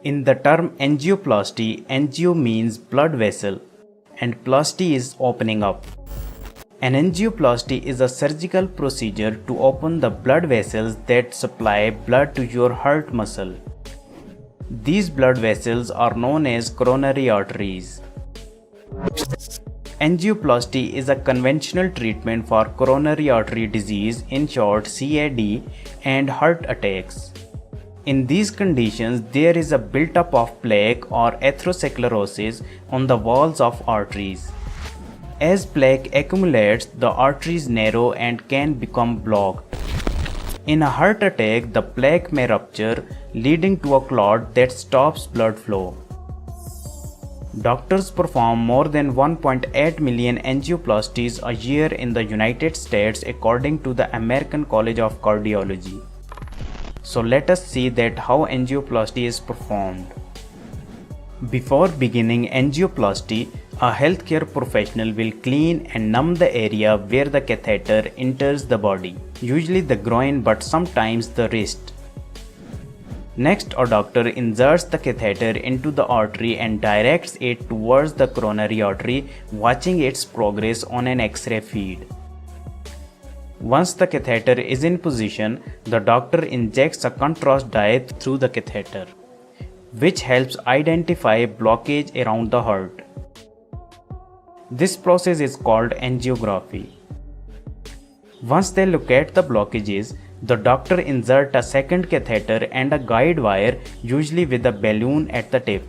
In the term angioplasty, angio means blood vessel and plasty is opening up. An angioplasty is a surgical procedure to open the blood vessels that supply blood to your heart muscle. These blood vessels are known as coronary arteries. Angioplasty is a conventional treatment for coronary artery disease, in short CAD, and heart attacks. In these conditions, there is a build-up of plaque or atherosclerosis on the walls of arteries. As plaque accumulates, the arteries narrow and can become blocked. In a heart attack, the plaque may rupture, leading to a clot that stops blood flow. Doctors perform more than 1.8 million angioplasties a year in the United States according to the American College of Cardiology. So let us see that how angioplasty is performed. Before beginning angioplasty, a healthcare professional will clean and numb the area where the catheter enters the body, usually the groin but sometimes the wrist. Next, a doctor inserts the catheter into the artery and directs it towards the coronary artery, watching its progress on an X-ray feed. Once the catheter is in position, the doctor injects a contrast dye through the catheter, which helps identify blockage around the heart. This process is called angiography. Once they locate the blockages, the doctor inserts a second catheter and a guide wire, usually with a balloon at the tip.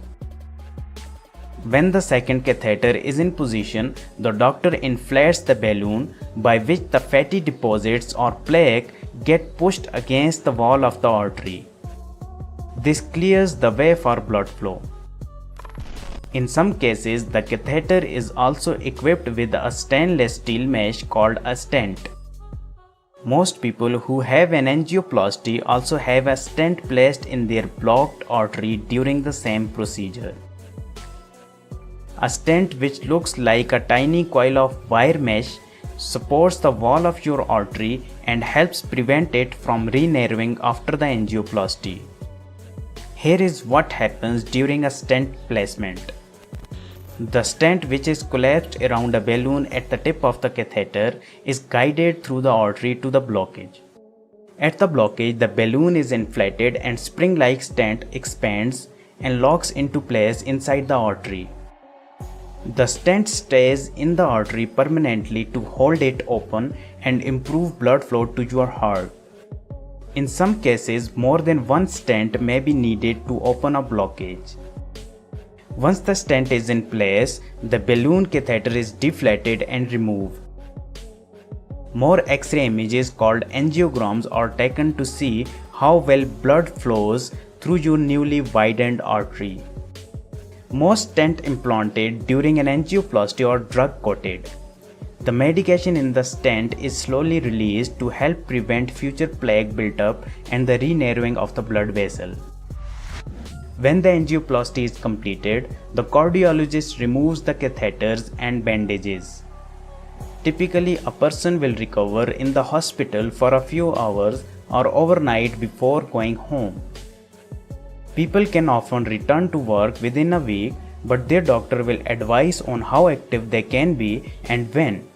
When the second catheter is in position, the doctor inflates the balloon, by which the fatty deposits or plaque get pushed against the wall of the artery. This clears the way for blood flow. In some cases, the catheter is also equipped with a stainless steel mesh called a stent. Most people who have an angioplasty also have a stent placed in their blocked artery during the same procedure. A stent, which looks like a tiny coil of wire mesh, supports the wall of your artery and helps prevent it from re-narrowing after the angioplasty. Here is what happens during a stent placement. The stent, which is collapsed around a balloon at the tip of the catheter, is guided through the artery to the blockage. At the blockage, the balloon is inflated and spring-like stent expands and locks into place inside the artery. The stent stays in the artery permanently to hold it open and improve blood flow to your heart. In some cases, more than one stent may be needed to open a blockage. Once the stent is in place, the balloon catheter is deflated and removed. More X-ray images called angiograms are taken to see how well blood flows through your newly widened artery. Most stents implanted during an angioplasty are drug-coated. The medication in the stent is slowly released to help prevent future plaque buildup and the re-narrowing of the blood vessel. When the angioplasty is completed, the cardiologist removes the catheters and bandages. Typically, a person will recover in the hospital for a few hours or overnight before going home. People can often return to work within a week, but their doctor will advise on how active they can be and when.